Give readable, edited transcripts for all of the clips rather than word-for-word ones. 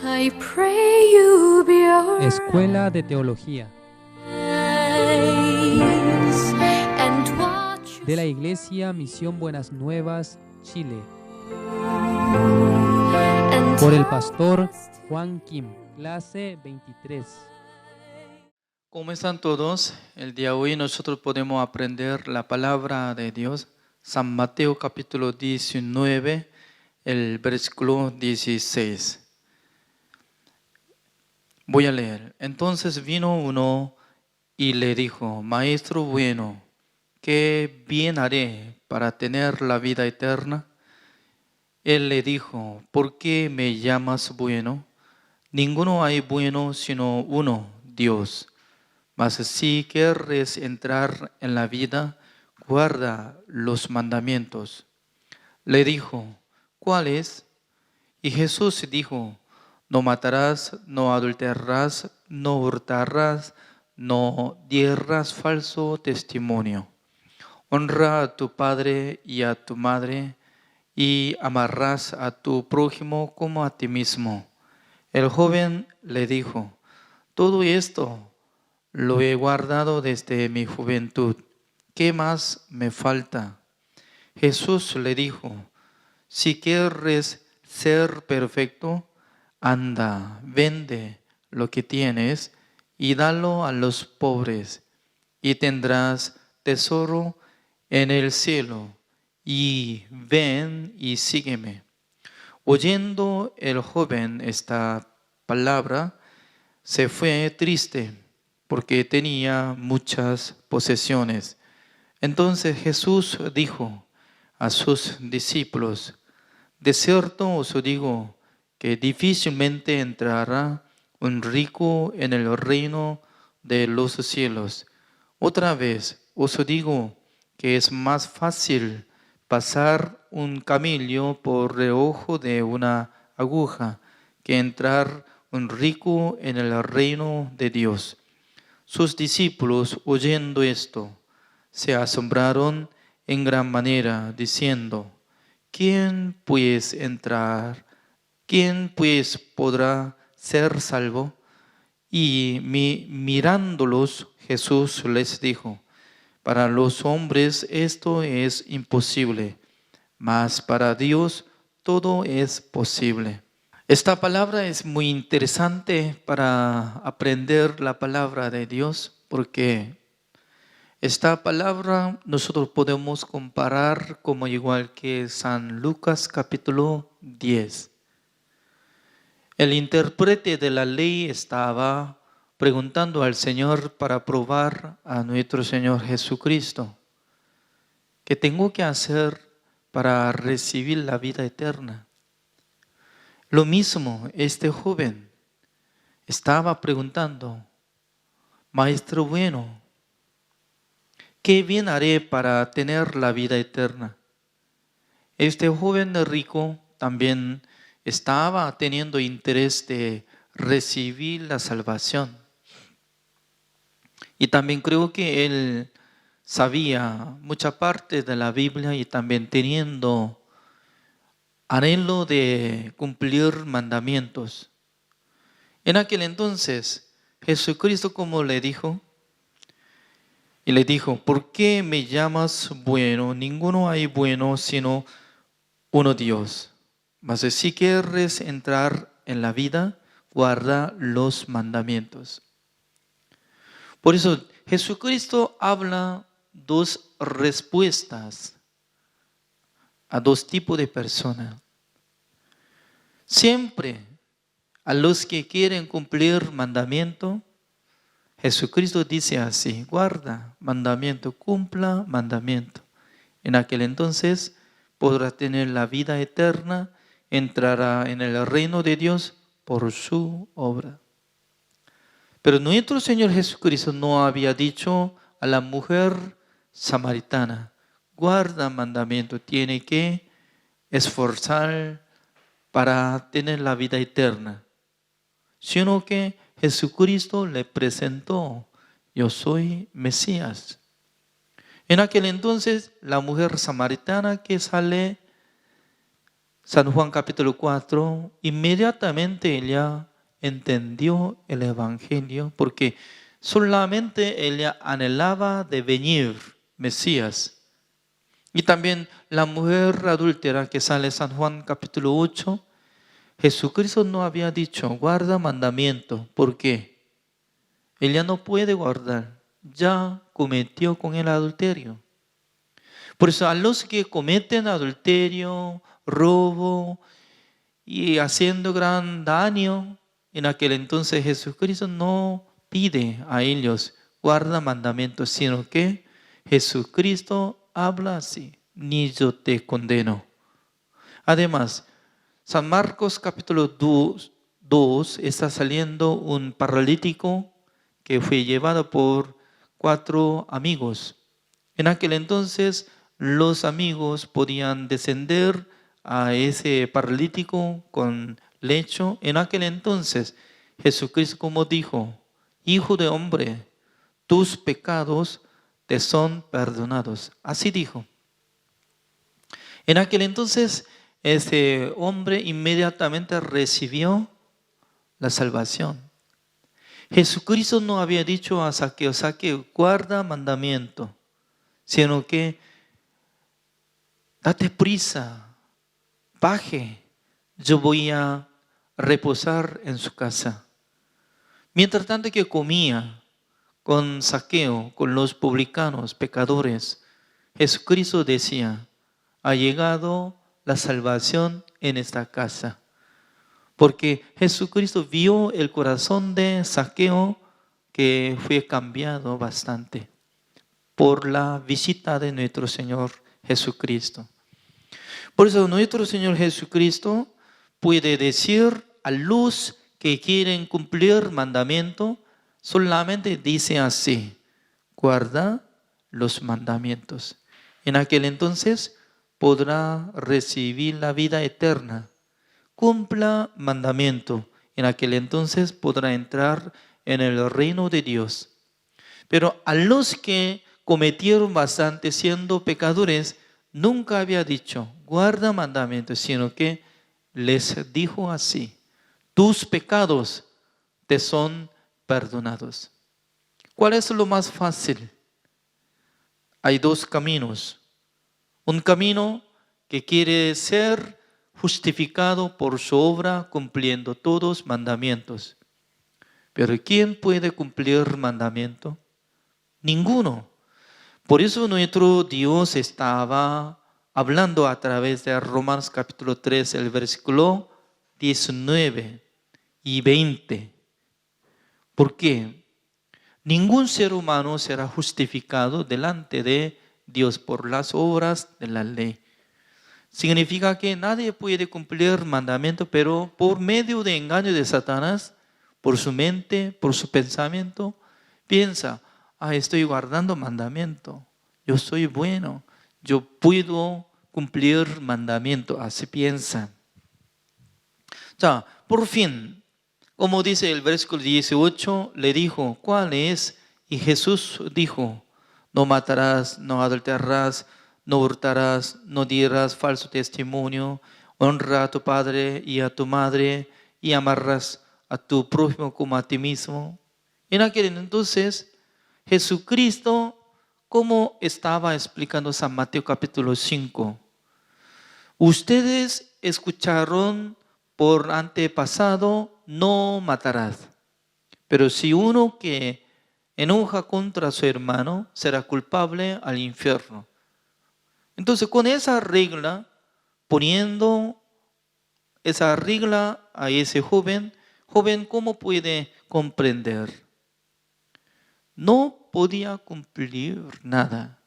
I pray you be our Escuela de Teología eyes and watch de la Iglesia Misión Buenas Nuevas, Chile, and por el pastor Juan Kim, clase 23. ¿Cómo están todos? El día de hoy nosotros podemos aprender la palabra de Dios. San Mateo capítulo 19, el versículo 16. Voy a leer. Entonces vino uno y le dijo: Maestro bueno, ¿qué bien haré para tener la vida eterna? Él le dijo: ¿por qué me llamas bueno? Ninguno hay bueno sino uno, Dios. Mas si quieres entrar en la vida, guarda los mandamientos. Le dijo: ¿cuáles? Y Jesús dijo: no matarás, no adulterarás, no hurtarás, no dirás falso testimonio. Honra a tu padre y a tu madre, y amarás a tu prójimo como a ti mismo. El joven le dijo: todo esto lo he guardado desde mi juventud. ¿Qué más me falta? Jesús le dijo: si quieres ser perfecto, anda, vende lo que tienes y dalo a los pobres, y tendrás tesoro en el cielo. Y ven y sígueme. Oyendo el joven esta palabra, se fue triste, porque tenía muchas posesiones. Entonces Jesús dijo a sus discípulos: de cierto os digo que difícilmente entrará un rico en el reino de los cielos. Otra vez os digo que es más fácil pasar un camello por el ojo de una aguja que entrar un rico en el reino de Dios. Sus discípulos, oyendo esto, se asombraron en gran manera, diciendo: ¿quién pues entrar? ¿Quién pues podrá ser salvo? Y mirándolos, Jesús les dijo: para los hombres esto es imposible, mas para Dios todo es posible. Esta palabra es muy interesante para aprender la palabra de Dios, porque esta palabra nosotros podemos comparar como igual que San Lucas capítulo 10. El intérprete de la ley estaba preguntando al Señor para probar a nuestro Señor Jesucristo: ¿qué tengo que hacer para recibir la vida eterna? Lo mismo, este joven estaba preguntando: Maestro bueno, ¿qué bien haré para tener la vida eterna? Este joven rico también estaba teniendo interés de recibir la salvación. Y también creo que él sabía mucha parte de la Biblia y también teniendo anhelo de cumplir mandamientos. En aquel entonces, Jesucristo, como le dijo, y le dijo: ¿por qué me llamas bueno? Ninguno hay bueno sino uno, Dios. Mas si quieres entrar en la vida, guarda los mandamientos. Por eso Jesucristo habla dos respuestas a dos tipos de personas. Siempre a los que quieren cumplir mandamiento, Jesucristo dice así: guarda mandamiento, cumpla mandamiento. En aquel entonces podrá tener la vida eterna, entrará en el reino de Dios por su obra. Pero nuestro Señor Jesucristo no había dicho a la mujer samaritana: guarda mandamiento, tiene que esforzar para tener la vida eterna, sino que Jesucristo le presentó: yo soy Mesías. En aquel entonces, la mujer samaritana que sale San Juan capítulo 4, inmediatamente ella entendió el Evangelio porque solamente ella anhelaba de venir Mesías. Y también la mujer adúltera que sale en San Juan capítulo 8, Jesucristo no había dicho, guarda mandamiento. ¿Por qué? Ella no puede guardar, ya cometió con el adulterio. Por eso a los que cometen adulterio, robo y haciendo gran daño, en aquel entonces Jesucristo no pide a ellos guarda mandamientos, sino que Jesucristo habla así, ni yo te condeno. Además, San Marcos capítulo 2 está saliendo un paralítico que fue llevado por 4 amigos. En aquel entonces los amigos podían descender a ese paralítico con lecho. En aquel entonces Jesucristo como dijo, Hijo de hombre, tus pecados te son perdonados. Así dijo. En aquel entonces ese hombre inmediatamente recibió la salvación. Jesucristo no había dicho a Zaqueo, Zaqueo, guarda mandamiento, sino que date prisa, baje, yo voy a reposar en su casa. Mientras tanto que comía con Zaqueo, con los publicanos, pecadores, Jesucristo decía, ha llegado la salvación en esta casa. Porque Jesucristo vio el corazón de Zaqueo que fue cambiado bastante por la visita de nuestro Señor Jesucristo. Por eso nuestro Señor Jesucristo puede decir a los que quieren cumplir mandamiento, solamente dice así, guarda los mandamientos. En aquel entonces podrá recibir la vida eterna. Cumpla mandamiento. En aquel entonces podrá entrar en el reino de Dios. Pero a los que cometieron bastante siendo pecadores, nunca había dicho, guarda mandamientos, sino que les dijo así, tus pecados te son perdonados. ¿Cuál es lo más fácil? Hay 2 caminos. Un camino que quiere ser justificado por su obra cumpliendo todos los mandamientos. Pero ¿quién puede cumplir mandamiento? Ninguno. Por eso nuestro Dios estaba hablando a través de Romanos capítulo 3, el versículo 19 y 20. ¿Por qué? Ningún ser humano será justificado delante de Dios por las obras de la ley. Significa que nadie puede cumplir mandamiento, pero por medio de engaño de Satanás, por su mente, por su pensamiento, piensa, estoy guardando mandamiento, yo soy bueno, yo puedo cumplir mandamiento, así piensa. Por fin, como dice el versículo 18, le dijo, ¿cuál es? Y Jesús dijo, no matarás, no adulterarás, no hurtarás, no dirás falso testimonio, honra a tu padre y a tu madre y amarás a tu prójimo como a ti mismo. En aquel entonces, Jesucristo, como estaba explicando San Mateo capítulo 5, ustedes escucharon por antepasado, no matarás. Pero si uno que enoja contra su hermano será culpable al infierno. Entonces, con esa regla, poniendo esa regla a ese joven, ¿cómo puede comprender? No podía cumplir nada,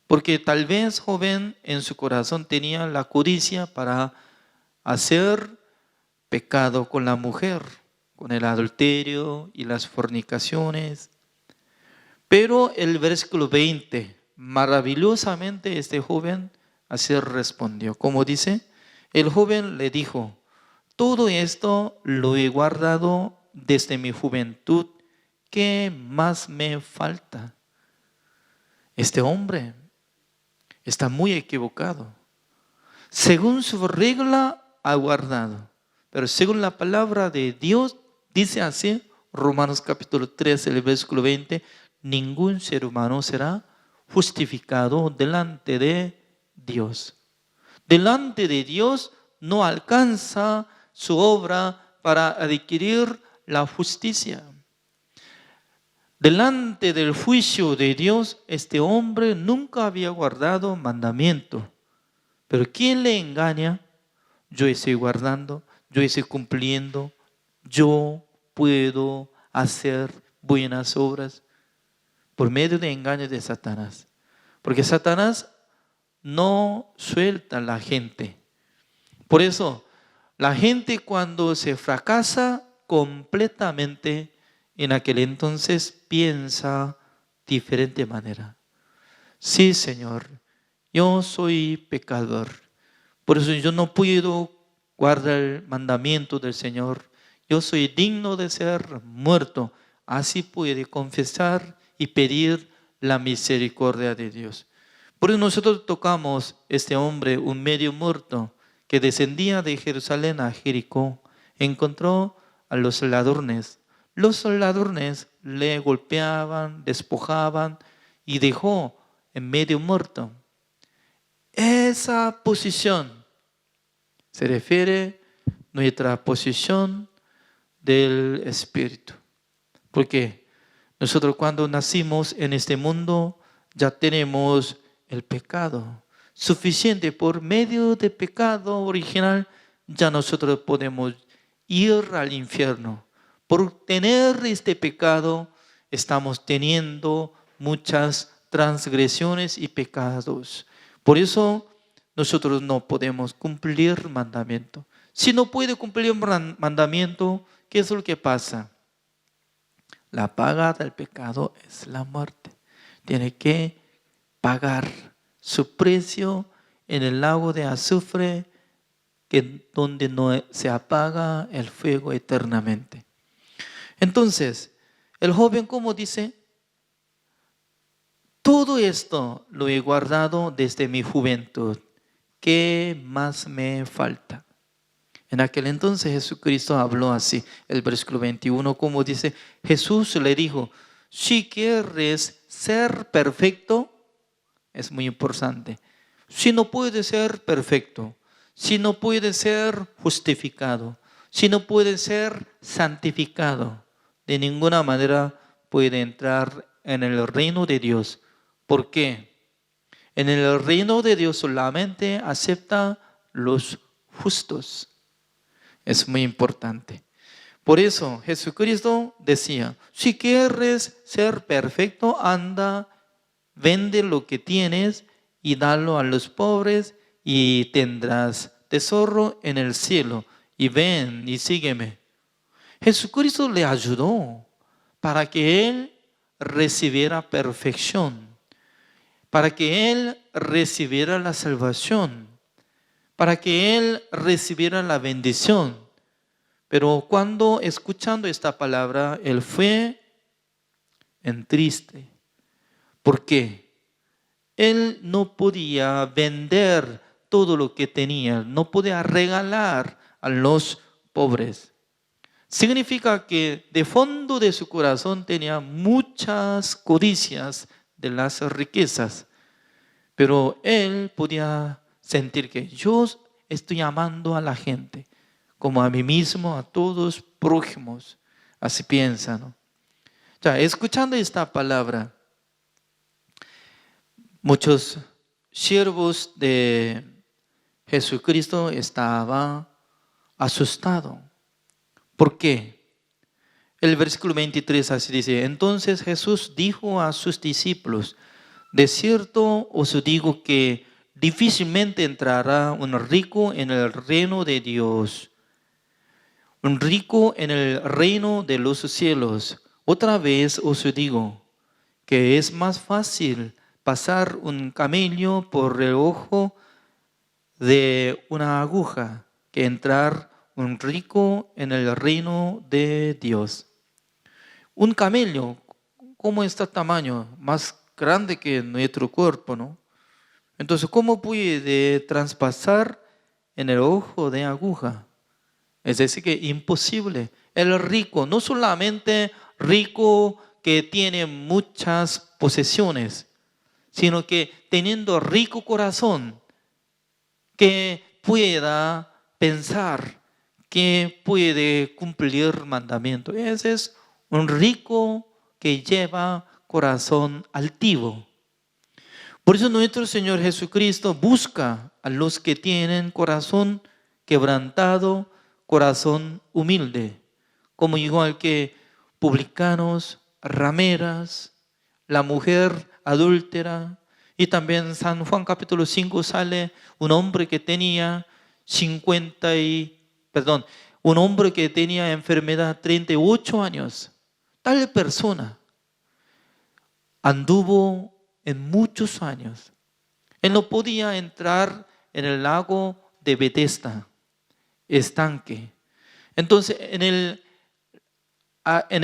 porque tal vez joven en su corazón tenía la codicia para hacer pecado con la mujer, con el adulterio y las fornicaciones. Pero el versículo 20, maravillosamente este joven así respondió. Como dice, el joven le dijo, todo esto lo he guardado desde mi juventud, ¿qué más me falta? Este hombre está muy equivocado. Según su regla ha guardado. Pero según la palabra de Dios, dice así, Romanos capítulo 3, el versículo 20, ningún ser humano será justificado delante de Dios. Delante de Dios no alcanza su obra para adquirir la justicia. Delante del juicio de Dios, este hombre nunca había guardado mandamiento. Pero ¿quién le engaña? Yo estoy guardando, yo estoy cumpliendo, yo puedo hacer buenas obras por medio de engaños de Satanás. Porque Satanás no suelta a la gente. Por eso, la gente cuando se fracasa completamente, en aquel entonces piensa diferente manera. Sí, Señor, yo soy pecador. Por eso yo no puedo guardar el mandamiento del Señor. Yo soy digno de ser muerto. Así puede confesar y pedir la misericordia de Dios. Por eso nosotros tocamos este hombre, un medio muerto, que descendía de Jerusalén a Jericó. Encontró a los ladrones. Los ladrones le golpeaban, despojaban y dejó en medio muerto. Esa posición se refiere a nuestra posición del Espíritu. Porque nosotros cuando nacimos en este mundo ya tenemos el pecado suficiente. Por medio del pecado original ya nosotros podemos ir al infierno. Por tener este pecado estamos teniendo muchas transgresiones y pecados. Por eso nosotros no podemos cumplir el mandamiento. Si no puede cumplir el mandamiento, ¿qué es lo que pasa? La paga del pecado es la muerte. Tiene que pagar su precio en el lago de azufre, donde no se apaga el fuego eternamente. Entonces, el joven, como dice, todo esto lo he guardado desde mi juventud. ¿Qué más me falta? En aquel entonces Jesucristo habló así, el versículo 21, como dice, Jesús le dijo, si quieres ser perfecto, es muy importante. Si no puedes ser perfecto, si no puedes ser justificado, si no puedes ser santificado, de ninguna manera puede entrar en el reino de Dios. ¿Por qué? En el reino de Dios solamente acepta los justos. Es muy importante. Por eso Jesucristo decía, si quieres ser perfecto, anda, vende lo que tienes y dalo a los pobres y tendrás tesoro en el cielo. Y ven y sígueme. Jesucristo le ayudó para que él recibiera perfección, para que él recibiera la salvación, para que él recibiera la bendición. Pero cuando escuchando esta palabra, él fue en triste. ¿Por qué? Él no podía vender todo lo que tenía, no podía regalar a los pobres. Significa que de fondo de su corazón tenía muchas codicias de las riquezas, pero él podía sentir que yo estoy amando a la gente como a mí mismo, a todos prójimos. Así piensa, ¿no? Ya, escuchando esta palabra, muchos siervos de Jesucristo estaban asustados. ¿Por qué? El versículo 23 así dice, entonces Jesús dijo a sus discípulos, de cierto os digo que difícilmente entrará un rico en el reino de Dios, un rico en el reino de los cielos. Otra vez os digo que es más fácil pasar un camello por el ojo de una aguja que entrar un rico en el reino de Dios. Un camello, ¿cómo está tamaño? Más grande que nuestro cuerpo, ¿no? Entonces, ¿cómo puede traspasar en el ojo de aguja. Es decir, que imposible. El rico, no solamente rico que tiene muchas posesiones, sino que teniendo rico corazón, que pueda pensar, que puede cumplir mandamientos. Ese es un rico que lleva corazón altivo. Por eso nuestro Señor Jesucristo busca a los que tienen corazón quebrantado, corazón humilde, como igual que publicanos, rameras, la mujer adúltera. Y también en San Juan capítulo 5 sale un hombre que tenía un hombre que tenía enfermedad 38 años. Tal persona anduvo en muchos años. Él no podía entrar en el lago de Betesda, estanque. Entonces, en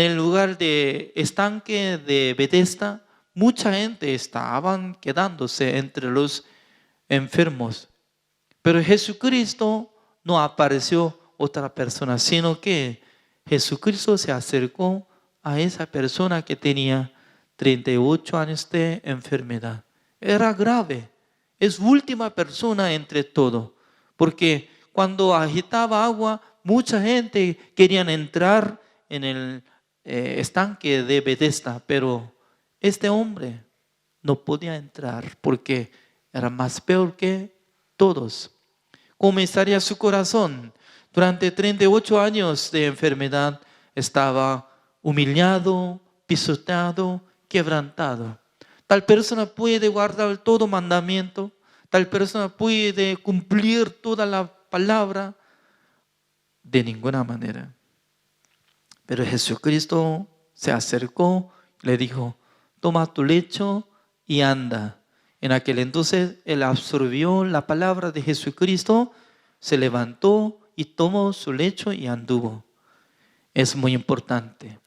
el lugar de estanque de Betesda, mucha gente estaban quedándose entre los enfermos. Pero Jesucristo no apareció otra persona, sino que Jesucristo se acercó a esa persona que tenía 38 años de enfermedad. Era grave. Es última persona entre todos. Porque cuando agitaba agua, mucha gente quería entrar en el estanque de Betesda, pero este hombre no podía entrar porque era más peor que todos. ¿Cómo estaría su corazón? Durante 38 años de enfermedad estaba humillado, pisoteado, quebrantado. Tal persona puede guardar todo mandamiento, tal persona puede cumplir toda la palabra, de ninguna manera. Pero Jesucristo se acercó y le dijo: toma tu lecho y anda. En aquel entonces él absorbió la palabra de Jesucristo, se levantó y tomó su lecho y anduvo. Es muy importante.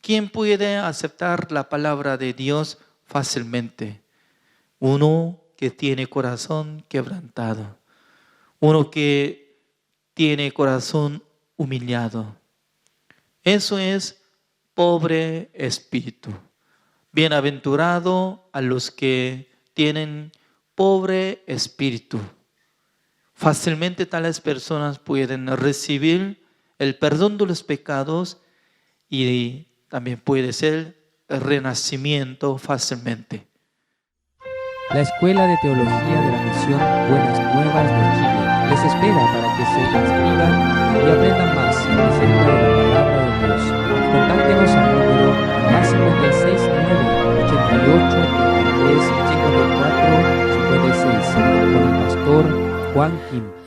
¿Quién puede aceptar la palabra de Dios fácilmente? Uno que tiene corazón quebrantado, uno que tiene corazón humillado. Eso es pobre espíritu. Bienaventurado a los que tienen pobre espíritu. Fácilmente tales personas pueden recibir el perdón de los pecados y también puede ser el renacimiento fácilmente. La Escuela de Teología de la Misión Buenas Nuevas de Chile les espera para que se inscriban y aprendan más acerca de la palabra de Dios. Contáctenos al número más 56 9 88 33 54 56 con el pastor Juan Kim.